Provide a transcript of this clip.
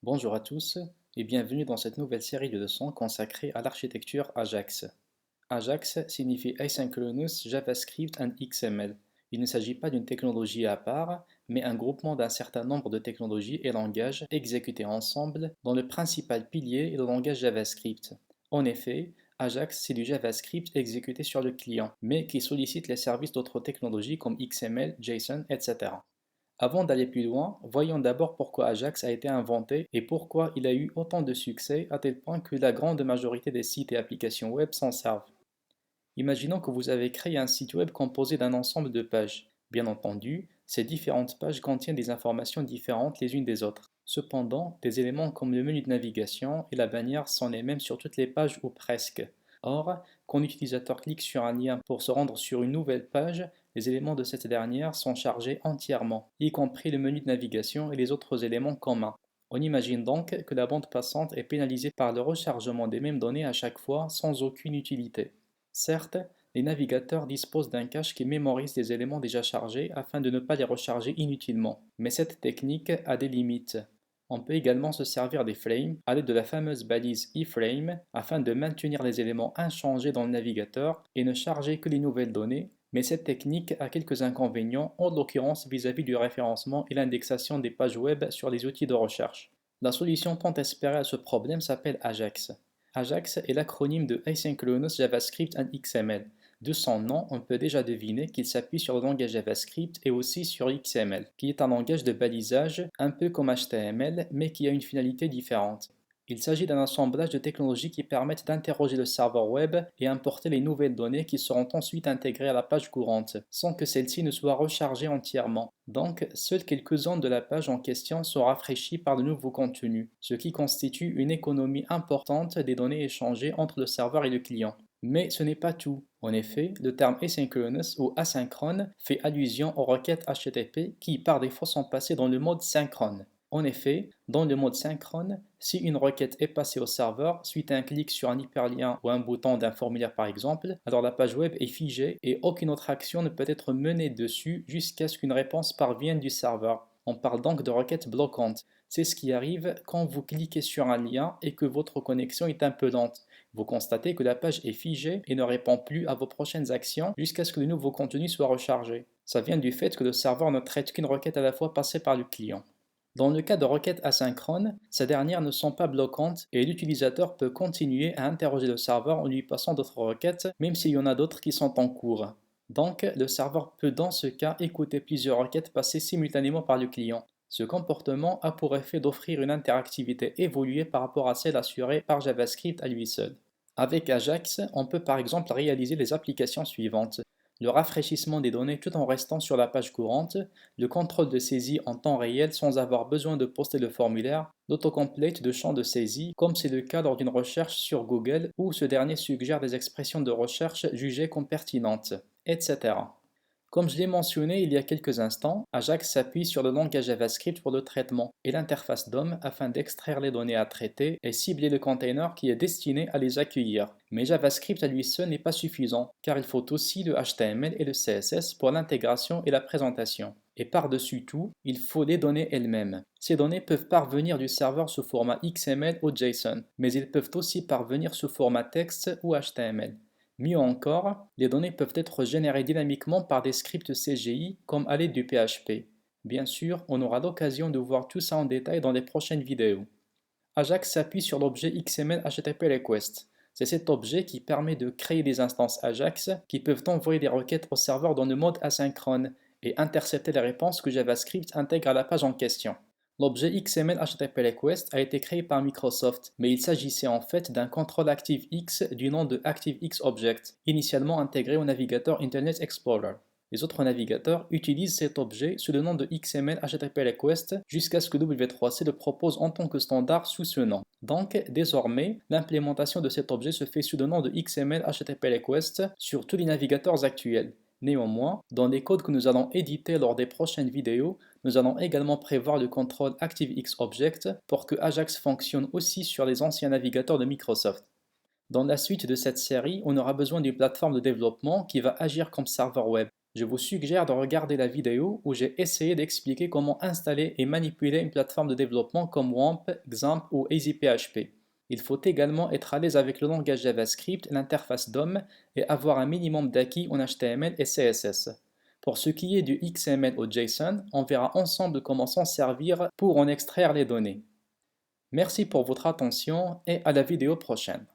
Bonjour à tous et bienvenue dans cette nouvelle série de leçons consacrée à l'architecture Ajax. Ajax signifie Asynchronous JavaScript and XML. Il ne s'agit pas d'une technologie à part, mais un groupement d'un certain nombre de technologies et langages exécutés ensemble dont le principal pilier est le langage JavaScript. En effet, Ajax c'est du JavaScript exécuté sur le client, mais qui sollicite les services d'autres technologies comme XML, JSON, etc. Avant d'aller plus loin, voyons d'abord pourquoi Ajax a été inventé et pourquoi il a eu autant de succès à tel point que la grande majorité des sites et applications web s'en servent. Imaginons que vous avez créé un site web composé d'un ensemble de pages. Bien entendu, ces différentes pages contiennent des informations différentes les unes des autres. Cependant, des éléments comme le menu de navigation et la bannière sont les mêmes sur toutes les pages ou presque. Or, quand l'utilisateur clique sur un lien pour se rendre sur une nouvelle page, les éléments de cette dernière sont chargés entièrement, y compris le menu de navigation et les autres éléments communs. On imagine donc que la bande passante est pénalisée par le rechargement des mêmes données à chaque fois sans aucune utilité. Certes, les navigateurs disposent d'un cache qui mémorise les éléments déjà chargés afin de ne pas les recharger inutilement, mais cette technique a des limites. On peut également se servir des frames à l'aide de la fameuse balise iframe afin de maintenir les éléments inchangés dans le navigateur et ne charger que les nouvelles données, mais cette technique a quelques inconvénients, en l'occurrence vis-à-vis du référencement et l'indexation des pages web sur les outils de recherche. La solution tant espérée à ce problème s'appelle Ajax. Ajax est l'acronyme de Asynchronous JavaScript and XML. De son nom, on peut déjà deviner qu'il s'appuie sur le langage JavaScript et aussi sur XML, qui est un langage de balisage un peu comme HTML, mais qui a une finalité différente. Il s'agit d'un assemblage de technologies qui permettent d'interroger le serveur web et importer les nouvelles données qui seront ensuite intégrées à la page courante, sans que celle-ci ne soit rechargée entièrement. Donc, seules quelques zones de la page en question sont rafraîchies par de nouveaux contenus, ce qui constitue une économie importante des données échangées entre le serveur et le client. Mais ce n'est pas tout. En effet, le terme asynchronous ou asynchrone fait allusion aux requêtes HTTP qui par défaut sont passées dans le mode synchrone. En effet, dans le mode synchrone, si une requête est passée au serveur suite à un clic sur un hyperlien ou un bouton d'un formulaire par exemple, alors la page web est figée et aucune autre action ne peut être menée dessus jusqu'à ce qu'une réponse parvienne du serveur. On parle donc de requêtes bloquantes. C'est ce qui arrive quand vous cliquez sur un lien et que votre connexion est un peu lente. Vous constatez que la page est figée et ne répond plus à vos prochaines actions jusqu'à ce que de nouveau contenu soit rechargé. Ça vient du fait que le serveur ne traite qu'une requête à la fois passée par le client. Dans le cas de requêtes asynchrones, ces dernières ne sont pas bloquantes et l'utilisateur peut continuer à interroger le serveur en lui passant d'autres requêtes, même s'il y en a d'autres qui sont en cours. Donc, le serveur peut dans ce cas écouter plusieurs requêtes passées simultanément par le client. Ce comportement a pour effet d'offrir une interactivité évoluée par rapport à celle assurée par JavaScript à lui seul. Avec Ajax, on peut par exemple réaliser les applications suivantes: le rafraîchissement des données tout en restant sur la page courante, le contrôle de saisie en temps réel sans avoir besoin de poster le formulaire, l'autocomplete de champs de saisie, comme c'est le cas lors d'une recherche sur Google où ce dernier suggère des expressions de recherche jugées comme pertinentes, etc. Comme je l'ai mentionné il y a quelques instants, Ajax s'appuie sur le langage JavaScript pour le traitement et l'interface DOM afin d'extraire les données à traiter et cibler le container qui est destiné à les accueillir. Mais JavaScript à lui seul n'est pas suffisant, car il faut aussi le HTML et le CSS pour l'intégration et la présentation. Et par-dessus tout, il faut les données elles-mêmes. Ces données peuvent parvenir du serveur sous format XML ou JSON, mais ils peuvent aussi parvenir sous format texte ou HTML. Mieux encore, les données peuvent être générées dynamiquement par des scripts CGI comme à l'aide du PHP. Bien sûr, on aura l'occasion de voir tout ça en détail dans les prochaines vidéos. Ajax s'appuie sur l'objet XML HTTP Request. C'est cet objet qui permet de créer des instances Ajax qui peuvent envoyer des requêtes au serveur dans le mode asynchrone et intercepter les réponses que JavaScript intègre à la page en question. L'objet XML HTTP Request a été créé par Microsoft, mais il s'agissait en fait d'un contrôle ActiveX du nom de ActiveX Object, initialement intégré au navigateur Internet Explorer. Les autres navigateurs utilisent cet objet sous le nom de XML HTTP Request jusqu'à ce que W3C le propose en tant que standard sous ce nom. Donc, désormais, l'implémentation de cet objet se fait sous le nom de XML HTTP Request sur tous les navigateurs actuels. Néanmoins, dans les codes que nous allons éditer lors des prochaines vidéos, nous allons également prévoir le contrôle ActiveX pour que Ajax fonctionne aussi sur les anciens navigateurs de Microsoft. Dans la suite de cette série, on aura besoin d'une plateforme de développement qui va agir comme serveur web. Je vous suggère de regarder la vidéo où j'ai essayé d'expliquer comment installer et manipuler une plateforme de développement comme WAMP, XAMPP ou EasyPHP. Il faut également être à l'aise avec le langage JavaScript, l'interface DOM et avoir un minimum d'acquis en HTML et CSS. Pour ce qui est du XML ou JSON, on verra ensemble comment s'en servir pour en extraire les données. Merci pour votre attention et à la vidéo prochaine.